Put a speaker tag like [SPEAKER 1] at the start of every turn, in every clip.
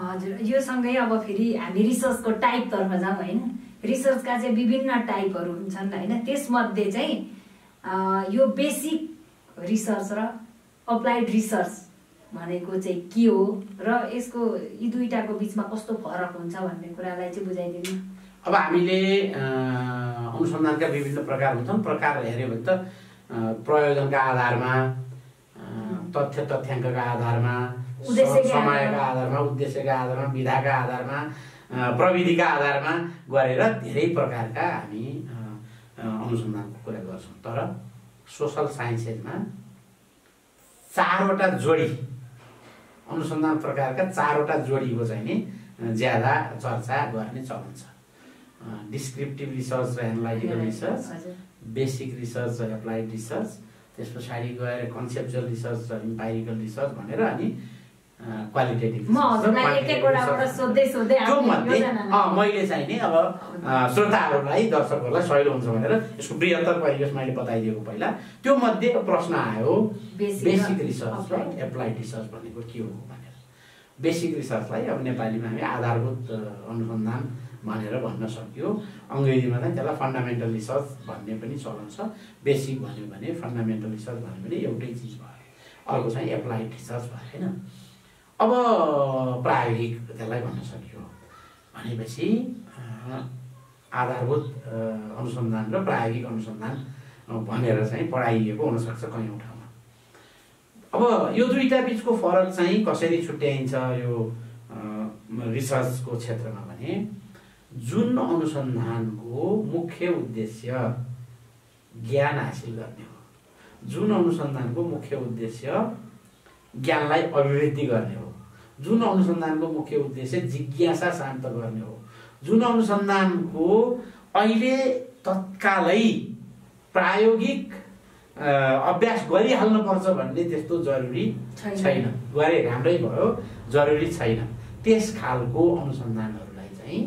[SPEAKER 1] हजुर, यो सँगै अब फेरि हामी रिसर्चको टाइपतर्फ जाउँ होइन। रिसर्चका चाहिँ विभिन्न टाइपहरू हुन्छन् होइन। त्यसमध्ये चाहिँ यो बेसिक रिसर्च र अप्लाइड रिसर्च भनेको चाहिँ के हो र यसको यी दुईटाको बिचमा कस्तो फरक हुन्छ भन्ने कुरालाई चाहिँ बुझाइदिनु।
[SPEAKER 2] अब हामीले अनुसन्धानका विभिन्न प्रकार हुन्छन्। प्रकार हेऱ्यो भने त प्रयोजनका आधारमा, तथ्याङ्कका आधारमा, समयका आधारमा, उद्देश्यका आधारमा, विधाका आधारमा, प्रविधिका आधारमा गरेर धेरै प्रकारका हामी अनुसन्धानको कुरा गर्छौँ। तर सोसल साइन्सेसमा चारवटा जोडी अनुसन्धान प्रकारका चारवटा जोडीको चाहिँ नि ज्यादा चर्चा गर्ने चलन छ। डिस्क्रिप्टिभ रिसर्च र एनालाइटिकल रिसर्च, बेसिक रिसर्च र एप्लाइड रिसर्च, त्यस पछाडि गएर कन्सेप्चुअल रिसर्च र इम्पाइरिकल रिसर्च भनेर अनि क्वालिटेटिभ। मैले चाहिँ नि अब श्रोताहरूलाई, दर्शकहरूलाई सजिलो हुन्छ भनेर यसको बृहत्तर परिवेश मैले बताइदिएको पहिला। त्यो मध्ये प्रश्न आयो बेसिक रिसर्च र एप्लाइड रिसर्च भनेको के हो भनेर। बेसिक रिसर्चलाई अब नेपालीमा हामी आधारभूत अनुसन्धान भनेर भन्न सक्यो। अङ्ग्रेजीमा चाहिँ त्यसलाई फन्डामेन्टल रिसर्च भन्ने पनि चलन छ। बेसिक भन्यो भने, फन्डामेन्टल रिसर्च भन्यो भने एउटै चिज भयो। अर्को चाहिँ एप्लाइड रिसर्च भयो होइन। अब प्रायोगिक त्यसलाई भन्न सकियो भनेपछि आधारभूत अनुसन्धान र प्रायोगिक अनुसन्धान भनेर चाहिँ पढाइएको हुनसक्छ कयौँ ठाउँमा। अब यो दुईटा बिचको फरक चाहिँ कसरी छुट्याइन्छ यो रिसर्चको क्षेत्रमा भने, जुन अनुसन्धानको मुख्य उद्देश्य ज्ञान हासिल गर्ने हो, जुन अनुसन्धानको मुख्य उद्देश्य ज्ञानलाई अभिवृद्धि गर्ने हो, जुन अनुसन्धानको मुख्य उद्देश्य जिज्ञासा शान्त गर्ने हो, जुन अनुसन्धानको अहिले तत्कालै प्रायोगिक अभ्यास गरिहाल्नुपर्छ भन्ने त्यस्तो जरुरी छैन, गरे राम्रै भयो, जरुरी छैन, त्यस खालको अनुसन्धानहरूलाई चाहिँ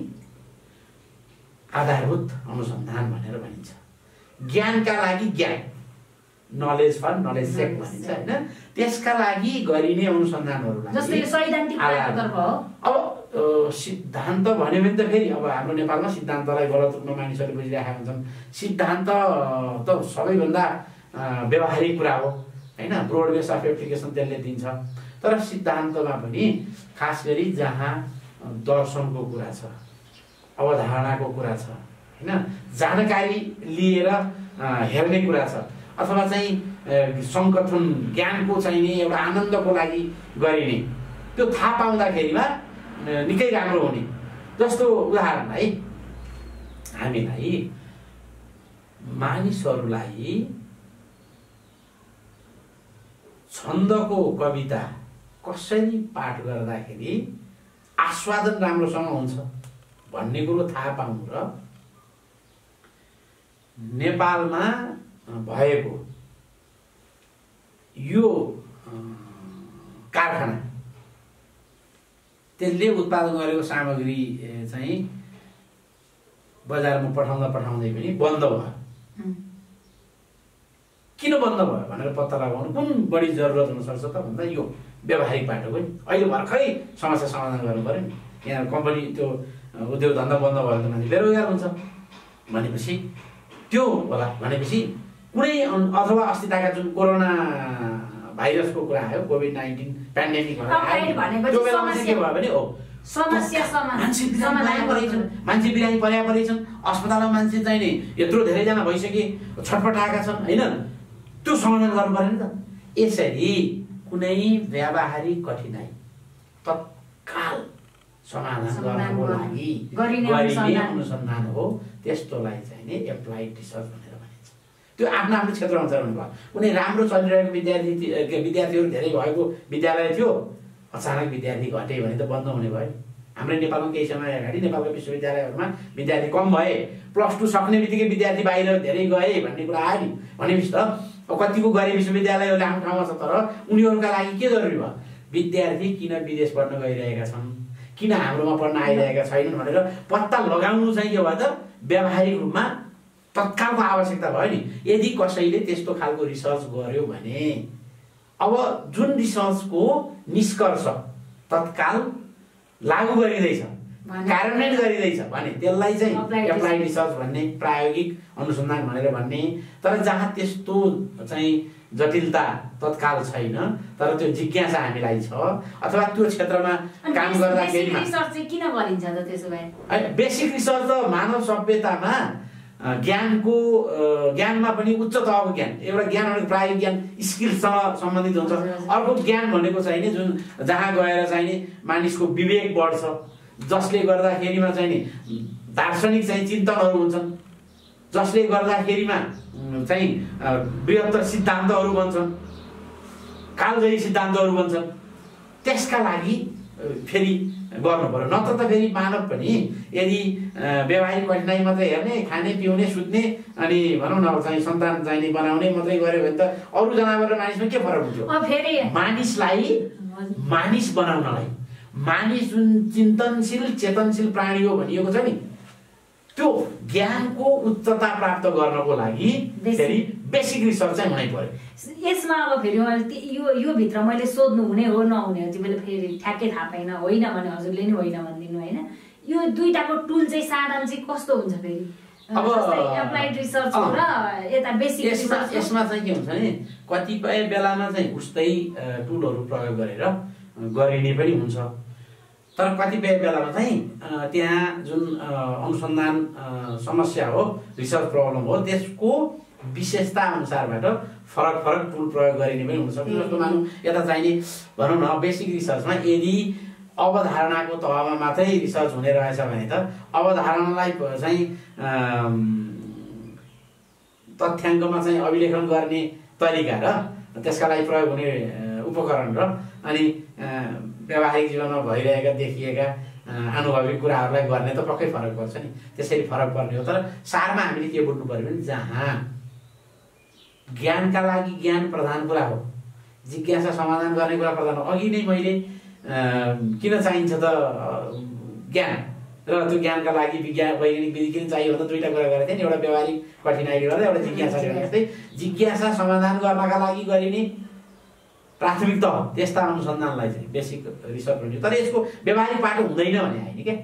[SPEAKER 2] आधारभूत अनुसन्धान भनेर भनिन्छ। ज्ञानका लागि ज्ञान, नलेज फर नलेज सेक भनिन्छ होइन। त्यसका लागि गरिने अनुसन्धानहरूलाई अब सिद्धान्त भन्यो भने त फेरि अब हाम्रो नेपालमा सिद्धान्तलाई गलत रूपमा मानिसहरूले बुझिरहेका हुन्छन्। सिद्धान्त त सबैभन्दा व्यवहारिक कुरा हो होइन। ब्रोड बेस अफ एप्लिकेसन त्यसले दिन्छ। तर सिद्धान्तमा पनि खास गरी जहाँ दर्शनको कुरा छ, अवधारणाको कुरा छ होइन, जानकारी लिएर हेर्ने कुरा छ, अथवा चाहिँ सङ्कथन ज्ञानको चाहिने एउटा आनन्दको लागि गरिने, त्यो थाहा पाउँदाखेरिमा निकै राम्रो हुने। जस्तो उदाहरण है, हामीलाई मानिसहरूलाई छन्दको कविता कसरी पाठ गर्दाखेरि आस्वादन राम्रोसँग हुन्छ भन्ने कुरो थाहा पाउनु र नेपालमा भएको यो कारखाना त्यसले उत्पादन गरेको सामग्री चाहिँ बजारमा पठाउँदै पनि बन्द भयो। किन बन्द भयो भनेर पत्ता लगाउनु कुन बढी जरुरत हुनसक्छ त भन्दा यो व्यावहारिक बाटो पनि अहिले भर्खरै समस्या समाधान गर्नु पर्यो नि। यहाँ कम्पनी त्यो उद्योग धन्दा बन्द भयो त मान्छे बेरोजगार हुन्छ भनेपछि त्यो होला भनेपछि कुनै अथवा अस्तिताका जुन कोरोना भाइरसको कुरा आयो, कोभिड-19 पेन्डेमिक त्यो बेलामा के भयो भने मान्छे बिरामी परेछन्, अस्पतालमा मान्छे चाहिँ नि यत्रो धेरैजना भइसके छटपटाएका छन् होइन। त्यो समाधान गर्नु पर्यो नि त। यसरी कुनै व्यावहारिक कठिनाइ तत्काल समाधान गर्नको लागि गरिने अनुसन्धान हो। त्यस्तोलाई चाहिँ नि एप्लाइड रिसर्च भनेर भनिन्छ। त्यो आफ्नो आफ्नो क्षेत्र अनुसार हुनुभयो। कुनै राम्रो चलिरहेको विद्यार्थीहरू धेरै भएको विद्यालय थियो, अचानक विद्यार्थी घटे भने त बन्द हुने भयो। हाम्रै नेपालमा केही समय अगाडि नेपालको विश्वविद्यालयहरूमा विद्यार्थी कम भए, +2 सक्ने बित्तिकै विद्यार्थी बाहिर धेरै गए भन्ने कुरा आयो नि। भनेपछि त कतिको गरे विश्वविद्यालयहरूले आफ्नो ठाउँमा छ, तर उनीहरूका लागि के जरुरी भयो? विद्यार्थी किन विदेश पढ्न गइरहेका छन्, किन हाम्रोमा पढ्न आइरहेका छैनन् भनेर पत्ता लगाउनु चाहिँ के भयो त व्यावहारिक रूपमा तत्कालको आवश्यकता भयो नि। यदि कसैले त्यस्तो खालको रिसर्च गर्यो भने अब जुन रिसर्चको निष्कर्ष तत्काल लागू गरिँदैछ, कार्यान्वयन गरिँदैछ भने त्यसलाई चाहिँ एप्लाइड रिसर्च भन्ने, प्रायोगिक अनुसन्धान भनेर भन्ने। तर जहाँ त्यस्तो चाहिँ जटिलता तत्काल छैन तर त्यो जिज्ञासा हामीलाई छ अथवा त्यो क्षेत्रमा काम गर्दाखेरि
[SPEAKER 1] रिसर्च चाहिँ किन गरिन्छ त त्यसो भए?
[SPEAKER 2] बेसिक रिसर्च त मानव सभ्यतामा ज्ञानमा पनि उच्च तहको ज्ञान, एउटा ज्ञान भनेको प्रायोगिक ज्ञान स्किलसँग सम्बन्धित हुन्छ। अर्को ज्ञान भनेको चाहिँ नि जुन जहाँ गएर चाहिँ नि मानिसको विवेक बढ्छ, जसले गर्दाखेरिमा चाहिँ नि दार्शनिक चाहिँ चिन्तनहरू हुन्छन्, जसले गर्दाखेरिमा चाहिँ बृहत्तर सिद्धान्तहरू बन्छन्, कालजयी सिद्धान्तहरू बन्छन्। त्यसका लागि फेरि गर्नु पर्यो। नत्र त फेरि मानव पनि यदि व्यवहारिक कठिनाइ मात्रै हेर्ने, खाने पिउने सुत्ने अनि भनौँ न चाहिँ सन्तान चाहिने बनाउने मात्रै गर्यो भने त अरू जनावर र मानिसमा के फरक हुन्छ? मानिसलाई मानिस बनाउनलाई, मानिस जुन चिन्तनशील चेतनशील प्राणी हो भनिएको छ नि, त्यो ज्ञानको उच्चता प्राप्त गर्नको लागि फेरि बेसिक रिसर्च चाहिँ हुनै पर्यो।
[SPEAKER 1] यसमा अब फेरि यो भित्र मैले सोध्नु हुने हो नहुने हो चाहिँ मैले फेरि ठ्याक्कै थाहा पाइनँ। होइन भने हजुरले नि होइन भनिदिनु होइन। यो दुईटाको टुल चाहिँ साधन चाहिँ कस्तो हुन्छ फेरि? अब एप्लाइड रिसर्च र यता बेसिक रिसर्च
[SPEAKER 2] यसमा चाहिँ के हुन्छ नि, कतिपय बेलामा चाहिँ उस्तै टुलहरू प्रयोग गरेर गरिने पनि हुन्छ। तर कतिपय बेलामा चाहिँ त्यहाँ जुन अनुसन्धान समस्या हो, रिसर्च प्रब्लम हो, त्यसको विशेषता अनुसारबाट फरक फरक टुल प्रयोग गरिने पनि हुनसक्छ। जस्तो मानौँ यता चाहिने भनौँ न बेसिक रिसर्चमा यदि अवधारणाको तहमा मात्रै रिसर्च हुने रहेछ भने त अवधारणालाई चाहिँ तथ्याङ्कमा चाहिँ अभिलेखन गर्ने तरिका र त्यसका लागि प्रयोग हुने उपकरण र अनि व्यावहारिक जीवनमा भइरहेका देखिएका अनुभविक कुराहरूलाई गर्ने त पक्कै फरक पर्छ नि। त्यसरी फरक पर्ने हो। तर सारमा हामीले के बुझ्नु पर्यो भने जहाँ ज्ञानका लागि ज्ञान प्रधान कुरा हो, जिज्ञासा समाधान गर्ने कुरा प्रधान हो। अघि नै मैले किन चाहिन्छ त ज्ञान र त्यो ज्ञानका लागि वैज्ञानिक विधि किन चाहियो भन्दा दुईवटा कुरा गरेको थिएँ नि। एउटा व्यावहारिक कठिनाइले गर्दा, एउटा जिज्ञासाले गर्दा। जस्तै जिज्ञासा समाधान गर्नका लागि गरिने प्राथमिक तह त्यस्ता अनुसन्धानलाई चाहिँ बेसिक रिसर्च भनिन्छ। तर यसको व्यावहारिक पाटो हुँदैन भने होइन क्या,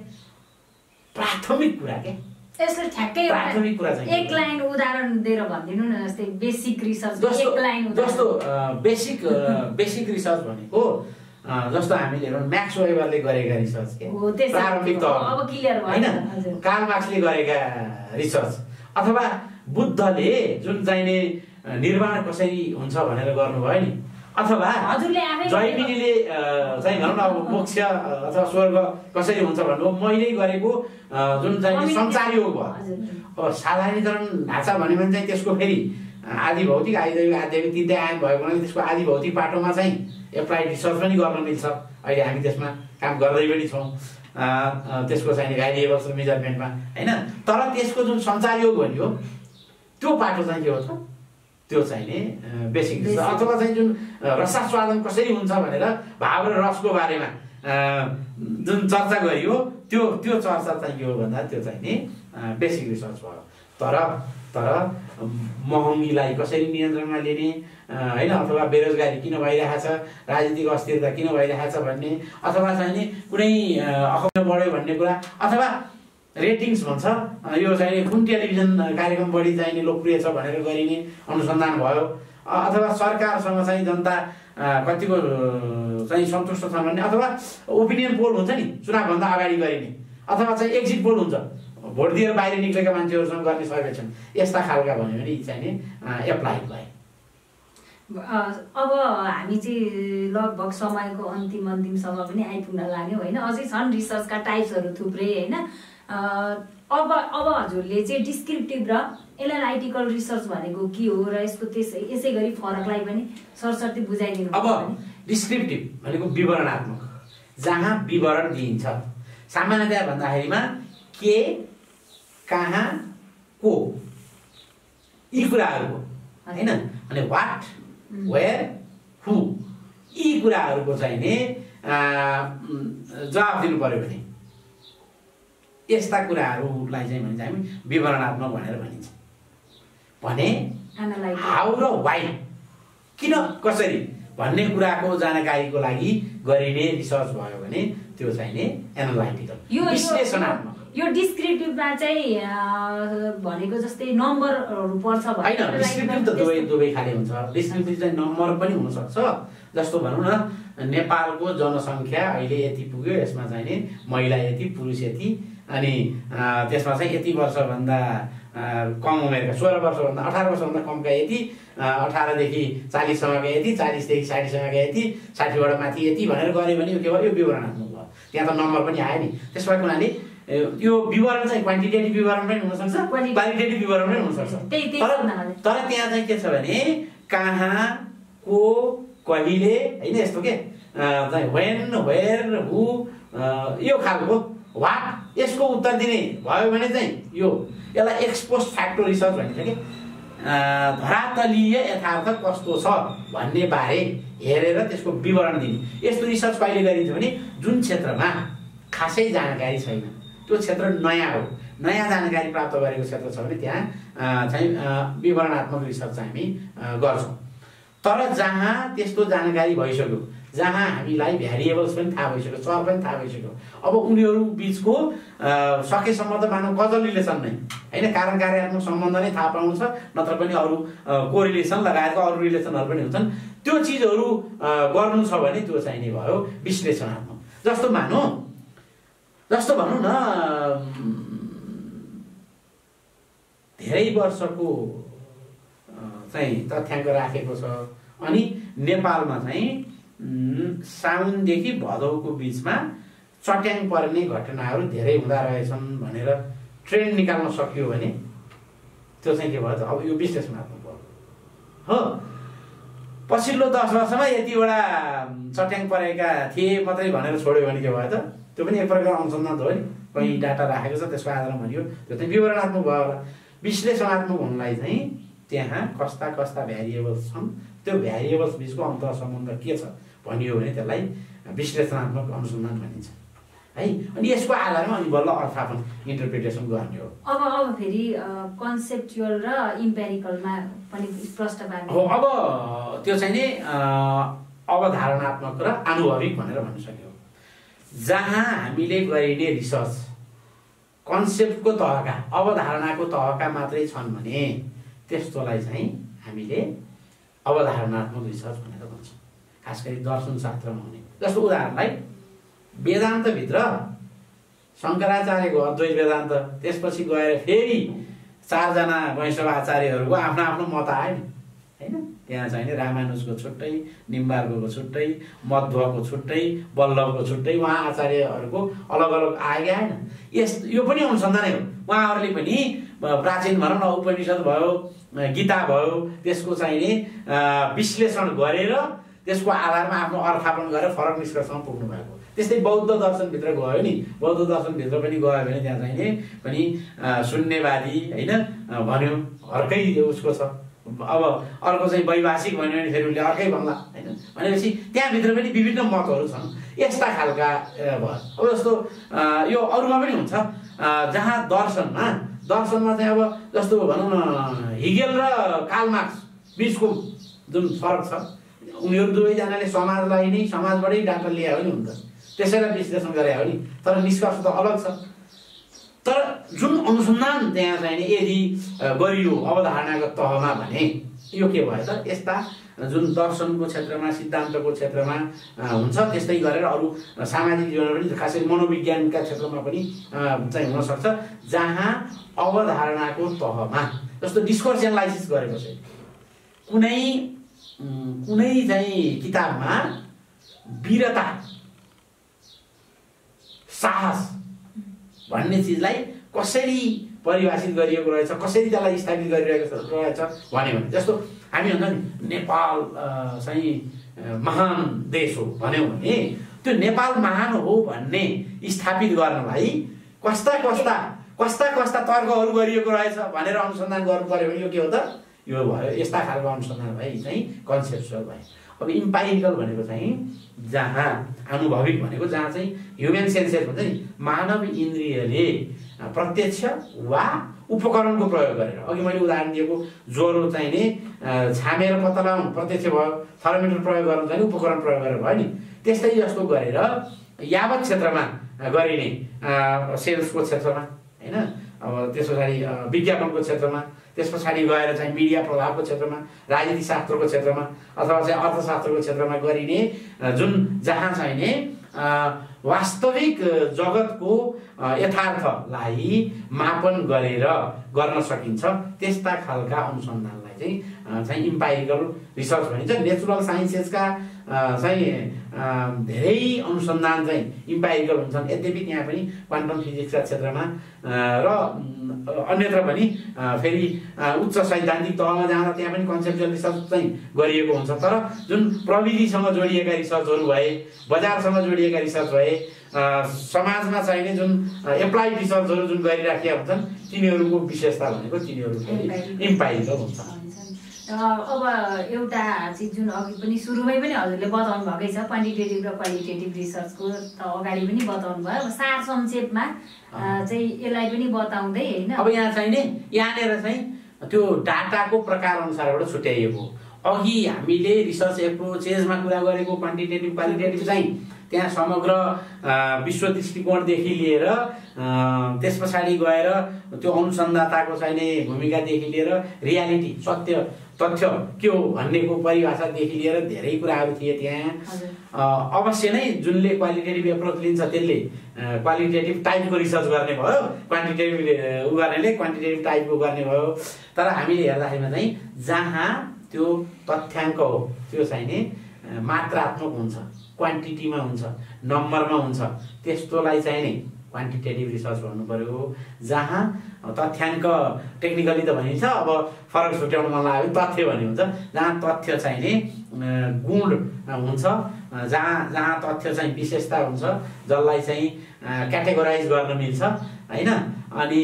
[SPEAKER 2] प्राथमिक कुरा क्या।
[SPEAKER 1] यसले ठ्याक्कै
[SPEAKER 2] प्राथमिक कुरा चाहिँ
[SPEAKER 1] एक लाइन उदाहरण दिएर भनिदिनु न। जस्तै बेसिक रिसर्च एक लाइन
[SPEAKER 2] जस्तो बेसिक रिसर्च भनेको जस्तो हामीले हेरौँ म्याक्स वेबरले गरेका रिसर्च के प्रारम्भिक तह
[SPEAKER 1] अब क्लियर भयो
[SPEAKER 2] हैन, कार्ल मार्क्सले गरेका रिसर्च अथवा बुद्धले जुन चाहिने निर्माण कसरी हुन्छ भनेर गर्नुभयो नि, अथवा जैमिनीले चाहिँ भनौँ न अब मोक्ष अथवा स्वर्ग कसरी हुन्छ भन्नु मैले गरेको जुन चाहिँ संचार योग भयो। अब साधारणीकरण ढाँचा भन्यो भने चाहिँ त्यसको फेरि आदि भौतिक आदिदैविक आध्यात्मिक तिनटै आयाम भएको हुनाले त्यसको आदि भौतिक पाटोमा चाहिँ एप्लाइड रिसर्च पनि गर्न मिल्छ। अहिले हामी त्यसमा काम गर्दै पनि छौँ, त्यसको चाहिँ भ्यारिएबल्स र मेजरमेन्टमा होइन। तर त्यसको जुन संचार योग भनियो त्यो पाटो चाहिँ के हो त, त्यो चाहिने बेसिक रिसर्च। अथवा चाहिँ जुन रसास्वादन कसरी हुन्छ भनेर भाव र रसको बारेमा जुन चर्चा गरियो त्यो चर्चा चाहिँ के हो भन्दा त्यो चाहिने बेसिक रिसर्च भयो। तर महँगीलाई कसरी नियन्त्रणमा लिने होइन, अथवा बेरोजगारी किन भइरहेको छ, राजनीतिक अस्थिरता किन भइरहेको छ भन्ने, अथवा चाहिँ कुनै अखबार बढ्यो भन्ने कुरा, अथवा रेटिङ्स भन्छ यो चाहिँ कुन टेलिभिजन कार्यक्रम बढी चाहिने लोकप्रिय छ भनेर गरिने अनुसन्धान भयो, अथवा सरकारसँग चाहिँ जनता कतिको चाहिँ सन्तुष्ट छन् भन्ने, अथवा ओपिनियन पोल हुन्छ नि चुनावभन्दा अगाडि गरिने, अथवा चाहिँ एक्जिट पोल हुन्छ भोट दिएर बाहिर निक्लेका मान्छेहरूसँग गर्ने सर्वेक्षण, यस्ता खालका भन्यो भने यी चाहिँ एप्लाइड भए।
[SPEAKER 1] अब हामी चाहिँ लगभग समयको अन्तिमसम्म पनि आइपुग्न लाग्यो होइन। अझै छन् रिसर्चका टाइप्सहरू थुप्रै होइन। अब हजुरले चाहिँ डिस्क्रिप्टिभ र एनालाइटिकल रिसर्च भनेको के हो र यसको यसै गरी फरकलाई पनि सरसर्ती बुझाइदिनु।
[SPEAKER 2] अब डिस्क्रिप्टिभ भनेको विवरणात्मक, जहाँ विवरण दिइन्छ सामान्यतया भन्दाखेरिमा के कहाँ को यी कुराहरूको होइन, अनि वाट वेयर हु यी कुराहरूको चाहिँ नि जवाब दिनु पर्यो भने यस्ता कुराहरूलाई चाहिँ भनिन्छ हामी विवरणात्मक भनेर भनिन्छ। भने हाउ र वाइ, किन कसरी भन्ने कुराको जानकारीको लागि गरिने रिसर्च भयो भने त्यो चाहिने एनालाइटिकल विश्लेषणात्मक।
[SPEAKER 1] यो डिस्क्रिप्टिभमा चाहिँ भनेको जस्तै नम्बरहरू पर्छ
[SPEAKER 2] होइन, डिस्क्रिप्टिभ त दुवै खाले हुन्छ। डिस्क्रिप्टिभ चाहिँ नम्बर पनि हुनसक्छ। जस्तो भनौँ न, नेपालको जनसङ्ख्या अहिले यति पुग्यो, यसमा चाहिने महिला यति, पुरुष यति, अनि त्यसमा चाहिँ यति वर्षभन्दा कम उमेरका 16 वर्षभन्दा 18 वर्षभन्दा कमका यति, 18 देखि 40 सम्मका यति, 40 देखि 60 सम्मका यति, 60 बाट माथि यति भनेर गऱ्यो भने के भयो, यो विवरणात्मक भयो। त्यहाँ त नम्बर पनि आयो नि। त्यस भएको हुनाले यो विवरण चाहिँ क्वान्टिटेटिभ विवरण पनि हुनसक्छ, क्वालिटेटिभ विवरण पनि हुनसक्छ। तर त्यहाँ चाहिँ के छ भने कहाँ, को, कहिले, होइन यस्तो के चाहिँ व्हेन, वेयर, हु, यो खालको वाट, यसको उत्तर दिने भयो भने चाहिँ यसलाई एक्सपोस्ट फ्याक्टो रिसर्च भनिन्छ कि धरातलीय यथार्थ कस्तो छ भन्ने बारे हेरेर त्यसको विवरण दिने। यस्तो रिसर्च कहिले गरिन्छ भने जुन क्षेत्रमा खासै जानकारी छैन, त्यो क्षेत्र नयाँ हो, नयाँ जानकारी प्राप्त गरेको क्षेत्र छ भने त्यहाँ चाहिँ विवरणात्मक रिसर्च चाहिँ हामी गर्छौँ। तर जहाँ त्यस्तो जानकारी भइसक्यो, जहाँ हामीलाई भ्यारिएबल्स पनि थाहा भइसक्यो, चर पनि थाहा भइसक्यो, अब उनीहरू बिचको सकेसम्म त मानव कजल रिलेसन नै होइन, कारण कार्यात्मक सम्बन्ध नै थाहा पाउनु छ, नत्र पनि अरू कोरिलेसन लगायतका अरू रिलेसनहरू पनि हुन्छन्। त्यो चिजहरू गर्नु छ भने त्यो चाहिने भयो विश्लेषणात्मक। जस्तो भनौँ न, धेरै वर्षको चाहिँ तथ्याङ्क राखेको छ, अनि नेपालमा चाहिँ साउनदेखि भदौको बिचमा चट्याङ पर्ने घटनाहरू धेरै हुँदा रहेछन् भनेर ट्रेन्ड निकाल्न सकियो भने त्यो चाहिँ के भयो त, अब यो विश्लेषणात्मक भयो हो। पछिल्लो 10 वर्षमा यतिवटा चट्याङ परेका थिए मात्रै भनेर छोड्यो भने के भयो त, त्यो पनि एक प्रकारको अनुसन्धान हो नि, कहीँ डाटा राखेको छ त्यसको आधारमा भनियो, त्यो चाहिँ विवरणात्मक भयो होला। विश्लेषणात्मक हुनलाई चाहिँ त्यहाँ कस्ता कस्ता भ्यारिएबल्स छन्, त्यो भ्यारिएबल्स बिचको अन्तर सम्बन्ध के छ भनियो भने त्यसलाई विश्लेषणात्मक अनुसन्धान भनिन्छ है। अनि यसको आधारमा अनि बल्ल अर्थापन इन्टरप्रिटेसन गर्ने हो।
[SPEAKER 1] अब फेरि कन्सेप्चुअल र इम्पेरिकलमा पनि स्पष्ट पार्ने
[SPEAKER 2] हो। अब त्यो चाहिँ नि अवधारणात्मक र आनुभविक भनेर भन्न सक्यो। जहाँ हामीले गरिने रिसर्च कन्सेप्टको तहका, अवधारणाको तहका मात्रै छन् भने त्यस्तोलाई चाहिँ हामीले अवधारणात्मक रिसर्च भनेर भन्छौँ, खास गरी दर्शन शास्त्रमा हुने। जस्तो उदाहरणलाई वेदान्तभित्र शङ्कराचार्यको अद्वैत वेदान्त, त्यसपछि गएर फेरि 4 जना वैष्णव आचार्यहरूको आफ्नो आफ्नो मत आयो नि होइन। त्यहाँ चाहिँ नि रामानुजको छुट्टै, निम्बार्कको छुट्टै, मध्वको छुट्टै, वल्लभको छुट्टै, उहाँ आचार्यहरूको अलग अलग आएका होइन। यो पनि अनुसन्धानै हो। उहाँहरूले पनि प्राचीन भनौँ न उपनिषद भयो, गीता भयो, त्यसको चाहिँ नि विश्लेषण गरेर त्यसको आधारमा आफ्नो अर्थापन गरेर फरक निष्कर्षमा पुग्नु भएको। त्यस्तै बौद्ध दर्शनभित्र गयो नि, बौद्ध दर्शनभित्र पनि गयो भने त्यहाँ चाहिँ नि पनि शून्यवादी होइन भन्यो, अर्कै उसको छ। अब अर्को चाहिँ वैभाषिक भन्यो भने फेरि उसले अर्कै भन्ला होइन। भनेपछि त्यहाँभित्र पनि विभिन्न मतहरू छन्, यस्ता खालका भयो। अब जस्तो यो अरूमा पनि हुन्छ, जहाँ दर्शनमा चाहिँ अब जस्तो भनौँ न हिगेल र कार्ल मार्क्स बिचको जुन फरक छ, उनीहरू दुवैजनाले समाजलाई नै समाजबाटै डाटा ल्यायो नि हुन्छ, त्यसैलाई विश्लेषण गरे हो नि, तर निष्कर्ष त अलग छ। तर जुन अनुसन्धान त्यहाँ चाहिँ नि यदि गरियो अवधारणाको तहमा भने यो के भयो त, यस्ता जुन दर्शनको क्षेत्रमा, सिद्धान्तको क्षेत्रमा हुन्छ, त्यस्तै गरेर अरू सामाजिक जीवनमा पनि, खासै मनोविज्ञानका क्षेत्रमा पनि चाहिँ हुनसक्छ, जहाँ अवधारणाको तहमा जस्तो डिस्कोर्स एनालाइसिस गरेको छ। कुनै चाहिँ किताबमा वीरता, साहस भन्ने चिजलाई कसरी परिभाषित गरिएको रहेछ, कसरी त्यसलाई स्थापित गरिरहेको रहेछ भन्यो भने, जस्तो हामी हुन्छ नि नेपाल चाहिँ महान देश हो भन्यौँ भने त्यो नेपाल महान हो भन्ने स्थापित गर्नलाई कस्ता कस्ता तर्कहरू गरिएको रहेछ भनेर अनुसन्धान गर्नु पर्यो भने यो के हो त, यो भयो यस्ता खालको अनुसन्धान भए चाहिँ कन्सेप्चुअल भयो। अब इम्पाइरिकल भनेको चाहिँ जहाँ आनुभविक भनेको जहाँ चाहिँ ह्युमन सेन्सेस भन्छ नि, मानव इन्द्रियले प्रत्यक्ष वा उपकरणको प्रयोग गरेर, अघि मैले उदाहरण दिएको ज्वरो चाहिने छामेर पत्ता लगाउनु प्रत्यक्ष भयो, थर्मोमिटर प्रयोग गर्नु चाहिने उपकरण प्रयोग गरेर भयो नि। त्यस्तै जस्तो गरेर यावत क्षेत्रमा गरिने सेल्सको क्षेत्रमा होइन, अब त्यस पछाडि विज्ञापनको क्षेत्रमा, त्यस पछाडि गएर चाहिँ मिडिया प्रभावको क्षेत्रमा, राजनीतिशास्त्रको क्षेत्रमा अथवा चाहिँ अर्थशास्त्रको क्षेत्रमा गरिने जुन जहाँ चाहिने वास्तविक जगतको यथार्थलाई मापन गरेर गर्न सकिन्छ त्यस्ता खालका अनुसन्धानलाई चाहिँ इम्पाइरिकल रिसर्च भनिन्छ। नेचुरल साइन्सेसका चाहिँ धेरै अनुसन्धान चाहिँ इम्पाइरिकल हुन्छन्, यद्यपि त्यहाँ पनि क्वान्टम फिजिक्सका क्षेत्रमा र अन्यत्र पनि फेरि उच्च सैद्धान्तिक तहमा जाँदा त्यहाँ पनि कन्सेप्चुअल रिसर्च चाहिँ गरिएको हुन्छ। तर जुन प्रविधिसँग जोडिएका रिसर्चहरू भए, बजारसँग जोडिएका रिसर्च भए, समाजमा चाहिने जुन एप्लाइड रिसर्चहरू जुन गरिराखेका हुन्छन् तिनीहरूको विशेषता भनेको तिनीहरू इम्पाइरिकल हुन्छ।
[SPEAKER 1] अब एउटा चिज जुन अघि पनि सुरुमै पनि हजुरले बताउनु भएकै छ, क्वान्टिटेटिभ र क्वालिटेटिभ रिसर्चको त अगाडि पनि बताउनु भयो। अब सार संक्षेपमा चाहिँ यसलाई पनि बताउँदै होइन,
[SPEAKER 2] अब यहाँ चाहिने यहाँनिर चाहिँ त्यो डाटाको प्रकार अनुसारबाट छुट्याइएको। अघि हामीले रिसर्च एप्रोचेसमा कुरा गरेको क्वान्टिटेटिभ क्वालिटेटिभ चाहिँ त्यहाँ समग्र विश्व दृष्टिकोणदेखि लिएर त्यस पछाडि गएर त्यो अनुसन्धाताको चाहिने भूमिकादेखि लिएर रियालिटी सत्य तथ्य के हो भन्नेको परिभाषादेखि लिएर धेरै कुराहरू थिए त्यहाँ। अवश्य नै जुनले क्वालिटेटिभ एप्रोच लिन्छ त्यसले क्वालिटेटिभ टाइपको रिसर्च गर्ने भयो, क्वान्टिटेटिभ उ गर्नेले क्वान्टिटेटिभ टाइपको गर्ने भयो। तर हामीले हेर्दाखेरिमा चाहिँ जहाँ त्यो तथ्याङ्क हो त्यो चाहिने मात्रात्मक हुन्छ, क्वान्टिटीमा हुन्छ, नम्बरमा हुन्छ, त्यस्तोलाई चाहिने क्वान्टिटेटिभ रिसर्च भन्नु पर्यो। जहाँ तथ्याङ्क टेक्निकली त भनिन्छ, अब फरक छुट्याउनु मन लाग्यो तथ्य भन्ने हुन्छ, जहाँ तथ्य चाहिने गुण हुन्छ, जहाँ तथ्य चाहिँ विशेषता हुन्छ जसलाई चाहिँ क्याटेगोराइज गर्न मिल्छ होइन। अनि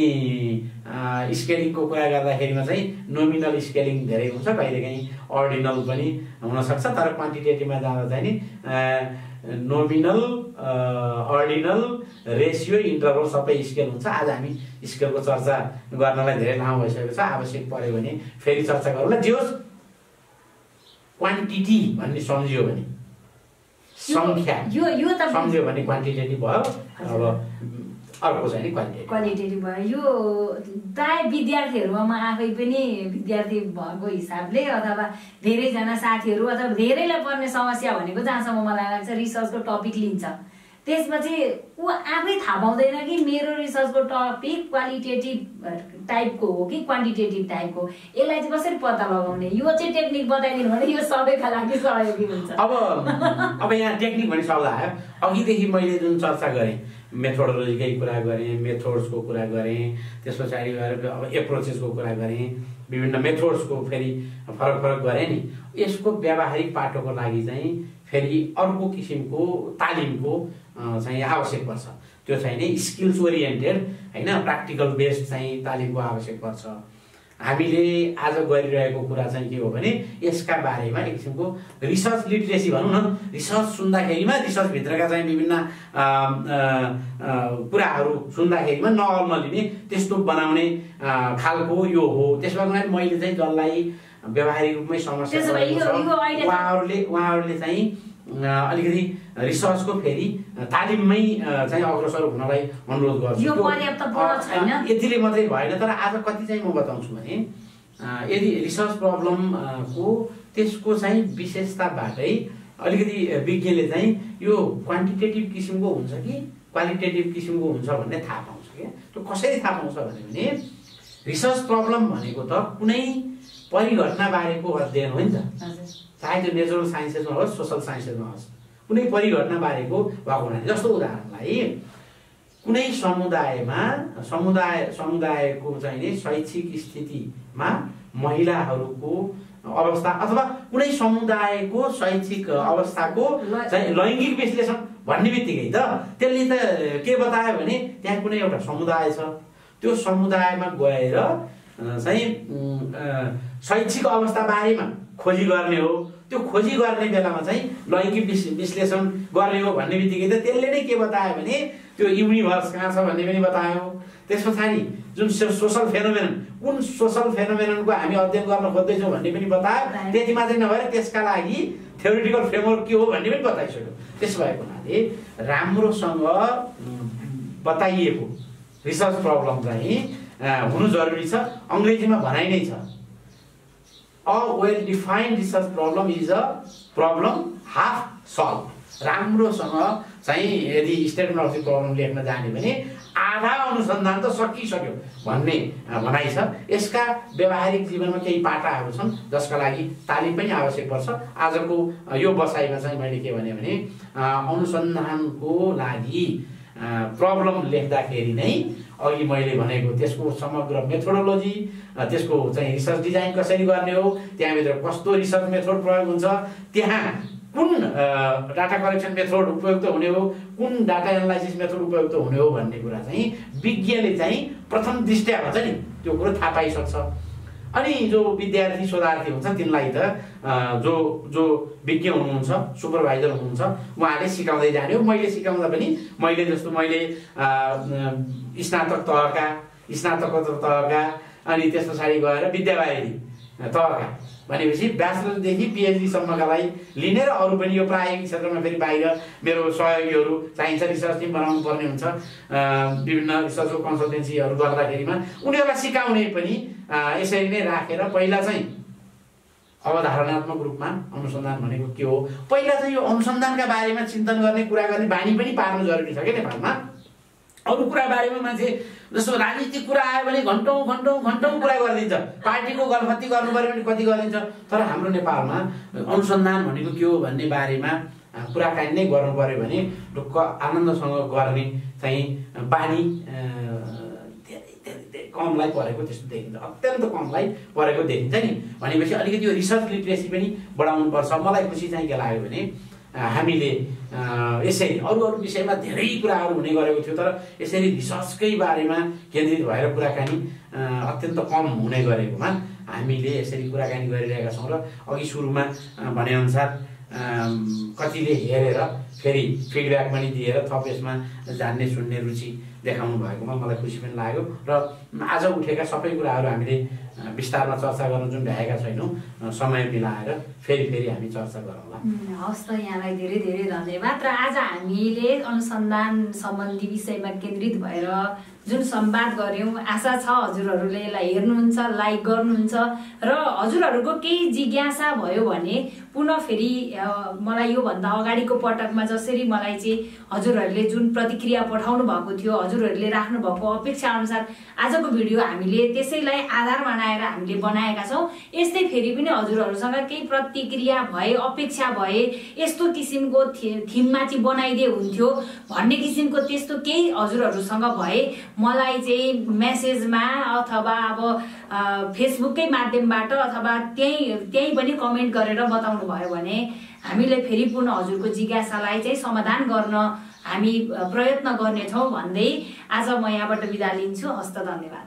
[SPEAKER 2] स्केलिङको कुरा गर्दाखेरिमा चाहिँ नोमिनल स्केलिङ धेरै हुन्छ, कहिलेकाहीँ अर्डिनल पनि हुनसक्छ। तर क्वान्टिटेटिभमा जाँदा चाहिँ नि नोमिनल, अर्डिनल, रेसियो, इन्टरभल सबै स्केल हुन्छ। आज हामी स्केलको चर्चा गर्नलाई धेरै लामो भइसकेको छ, आवश्यक पर्यो भने फेरि चर्चा गरौँला। जे होस् क्वान्टिटी भन्ने सम्झियो भने सङ्ख्या सम्झियो भने क्वान्टिटेटिभ भयो। अब अर्को चाहिँ नि
[SPEAKER 1] क्वालिटेटिभ भयो। यो प्राय विद्यार्थीहरूमा म आफै पनि विद्यार्थी भएको हिसाबले अथवा धेरैजना साथीहरू अथवा धेरैलाई पर्ने समस्या भनेको जहाँसम्म मलाई लाग्छ रिसर्चको टपिक लिन्छ, त्यसपछि ऊ आफै थाहा पाउँदैन कि मेरो रिसर्चको टपिक क्वालिटेटिभ टाइपको हो कि क्वान्टिटेटिभ टाइपको, यसलाई चाहिँ कसरी पत्ता लगाउने, यो चाहिँ टेक्निक बताइदिनु भने यो सबैका लागि सहयोगी हुन्छ।
[SPEAKER 2] अब यहाँ टेक्निक भन्ने शब्द आयो। अघिदेखि मैले जुन चर्चा गरेँ मेथोडोलोजीकै कुरा गरेँ, मेथोड्सको कुरा गरेँ, त्यस पछाडि गएर अब एप्रोचेसको कुरा गरेँ, विभिन्न मेथोड्सको फेरि फरक गरेँ नि। यसको व्यावहारिक पाटोको लागि चाहिँ फेरि अर्को किसिमको तालिमको चाहिँ आवश्यक पर्छ। त्यो चाहिँ नि स्किल्स ओरिएन्टेड होइन, प्र्याक्टिकल बेस्ड चाहिँ तालिमको आवश्यक पर्छ। हामीले आज गरिरहेको कुरा चाहिँ के हो भने यसका बारेमा एक किसिमको रिसर्च लिटरेसी भनौँ न। रिसर्च सुन्दाखेरिमा रिसर्चभित्रका चाहिँ विभिन्न कुराहरू सुन्दाखेरिमा नलिने त्यस्तो बनाउने खालको यो हो। त्यसमा मैले चाहिँ जसलाई व्यावहारिक रूपमै समस्या उहाँहरूले चाहिँ अलिकति रिसर्चको फेरि तालिममै चाहिँ अग्रसर हुनलाई अनुरोध गर्छु। यतिले मात्रै भएन, तर आज कति चाहिँ म बताउँछु भने यदि रिसर्च प्रब्लमको त्यसको चाहिँ विशेषताबाटै अलिकति विज्ञले चाहिँ यो क्वान्टिटेटिभ किसिमको हुन्छ कि क्वालिटेटिभ किसिमको हुन्छ भन्ने थाहा पाउँछ। क्या त्यो कसरी थाहा पाउँछ भने रिसर्च प्रब्लम भनेको त कुनै परिघटना बारेको अध्ययन हो नि त, चाहे त्यो नेचुरल साइन्सेसमा होस् सोसल साइन्सेसमा होस्, कुनै परिघटना बारेको भएको हुनाले। जस्तो उदाहरणलाई कुनै समुदायको चाहिँ नि शैक्षिक स्थितिमा महिलाहरूको अवस्था अथवा कुनै समुदायको शैक्षिक अवस्थाको चाहिँ लैङ्गिक विश्लेषण भन्ने बित्तिकै त त्यसले त के बतायो भने त्यहाँ कुनै एउटा समुदाय छ, त्यो समुदायमा गएर चाहिँ शैक्षिक अवस्था बारेमा खोजी गर्ने हो। त्यो खोजी गर्ने बेलामा चाहिँ लैङ्गिक विश्लेषण गर्ने हो भन्ने बित्तिकै त त्यसले नै के बतायो भने त्यो युनिभर्स कहाँ छ भन्ने पनि बतायौँ। त्यस पछाडि जुन सोसल फेनोमेनन, कुन सोसल फेनोमेननको हामी अध्ययन गर्न खोज्दैछौँ भन्ने पनि बतायो। त्यति मात्रै नभएर त्यसका लागि थ्योरिटिकल फ्रेमवर्क के हो भन्ने पनि बताइसक्यो। त्यसो भएको हुनाले राम्रोसँग बताइएको रिसर्च प्रब्लम चाहिँ हुनु जरुरी छ। अङ्ग्रेजीमा भनाइ नै छ, a well defined research problem is a problem half solve. राम्रोसँग चाहिँ यदि स्टेटमेन्ट अफ द प्रब्लम लेख्न जाने भने आधा अनुसन्धान त सकिसक्यो भन्ने भनाइ छ। यसका व्यावहारिक जीवनमा केही पाटाहरू छन् जसका लागि तालिम पनि आवश्यक पर्छ। आजको यो बसाइमा चाहिँ मैले के भने अनुसन्धानको लागि प्रब्लम लेख्दाखेरि नै अघि मैले भनेको त्यसको समग्र मेथोडोलोजी, त्यसको चाहिँ रिसर्च डिजाइन कसरी गर्ने हो, त्यहाँभित्र कस्तो रिसर्च मेथड प्रयोग हुन्छ, त्यहाँ कुन डाटा कलेक्सन मेथड उपयुक्त हुने हो, कुन डाटा एनालाइसिस मेथड उपयुक्त हुने हो भन्ने कुरा चाहिँ विज्ञले चाहिँ प्रथम दृष्टया भन्छ नि त्यो कुरो थाहा पाइसक्छ। अनि जो विद्यार्थी शोधार्थी हुन्छ तिनलाई त जो जो विज्ञ हुनुहुन्छ, सुपरभाइजर हुनुहुन्छ, उहाँले सिकाउँदै जाने हो। मैले सिकाउँदा पनि मैले स्नातक तहका, स्नातकोत्तर तहका, अनि त्यस पछाडि गएर विद्यावारिधि तहका भनेपछि ब्याचलरदेखि पिएचडीसम्मकालाई लिने र अरू पनि यो प्रायोगिक क्षेत्रमा फेरि बाहिर मेरो सहयोगीहरू चाहिन्छ, रिसर्च टिम बनाउनु पर्ने हुन्छ, विभिन्न रिसर्चको कन्सल्टेन्सीहरू गर्दाखेरिमा उनीहरूलाई सिकाउने पनि यसरी नै राखेर पहिला चाहिँ अवधारणात्मक रूपमा अनुसन्धान भनेको के हो, पहिला चाहिँ यो अनुसन्धानका बारेमा चिन्तन गर्ने, कुरा गर्ने बानी पनि पार्नु जरुरी छ क्या नेपालमा। अरू कुरा बारेमा मान्छे जस्तो राजनीतिक कुरा आयो भने घन्टौँ कुरा गरिदिन्छ, पार्टीको गलफत्ती गर्नु पर्यो भने कति गरिदिन्छ। तर हाम्रो नेपालमा अनुसन्धान भनेको के हो भन्ने बारेमा कुराकानी नै गर्नु पर्यो भने ढुक्क आनन्दसँग गर्ने चाहिँ बानी कमलाई परेको त्यस्तो देखिन्छ, अत्यन्त कमलाई परेको देखिन्छ नि। भनेपछि अलिकति यो रिसर्च लिटरेसी पनि बढाउनु पर्छ। मलाई खुसी चाहिँ के लाग्यो भने हामीले यसरी अरू विषयमा धेरै कुराहरू हुने गरेको थियो, तर यसरी रिसर्चकै बारेमा केन्द्रित भएर कुराकानी अत्यन्त कम हुने गरेकोमा हामीले यसरी कुराकानी गरिरहेका छौँ। र अघि सुरुमा भनेअनुसार कतिले हेरेर फेरि फिडब्याक पनि दिएर थप यसमा जान्ने सुन्ने रुचि देखाउनु भएकोमा मलाई खुसी पनि लाग्यो। र आज उठेका सबै कुराहरू हामीले विस्तारमा चर्चा गर्न जुन भ्याएका छैनौँ, समय मिलाएर फेरि हामी चर्चा गरौँला।
[SPEAKER 1] हवस् त, यहाँलाई धेरै धेरै धन्यवाद। र आज हामीले अनुसन्धान सम्बन्धी विषयमा केन्द्रित भएर जुन संवाद गर्यौँ, आशा छ हजुरहरूले यसलाई हेर्नुहुन्छ, लाइक गर्नुहुन्छ र हजुरहरूको केही जिज्ञासा भयो भने पुनः फेरि मलाई योभन्दा अगाडिको पटकमा जसरी मलाई चाहिँ हजुरहरूले जुन प्रतिक्रिया पठाउनु भएको थियो, हजुरहरूले राख्नु भएको अपेक्षा अनुसार आजको भिडियो हामीले त्यसैलाई आधार बनाएर हामीले बनाएका छौँ। यस्तै फेरि पनि हजुरहरूसँग केही प्रतिक्रिया भए, अपेक्षा भए, यस्तो किसिमको थिममा चाहिँ बनाइदिए हुन्थ्यो भन्ने किसिमको त्यस्तो केही हजुरहरूसँग भए मलाई चाहिँ मेसेजमा अथवा अब फेसबुककै माध्यमबाट अथवा त्यही पनि कमेन्ट गरेर बताउनु भयो भने हामीले फेरि पुनः हजुरको जिज्ञासालाई चाहिँ समाधान गर्न हामी प्रयत्न गर्नेछौँ भन्दै आज म यहाँबाट बिदा लिन्छु। हस्त, धन्यवाद।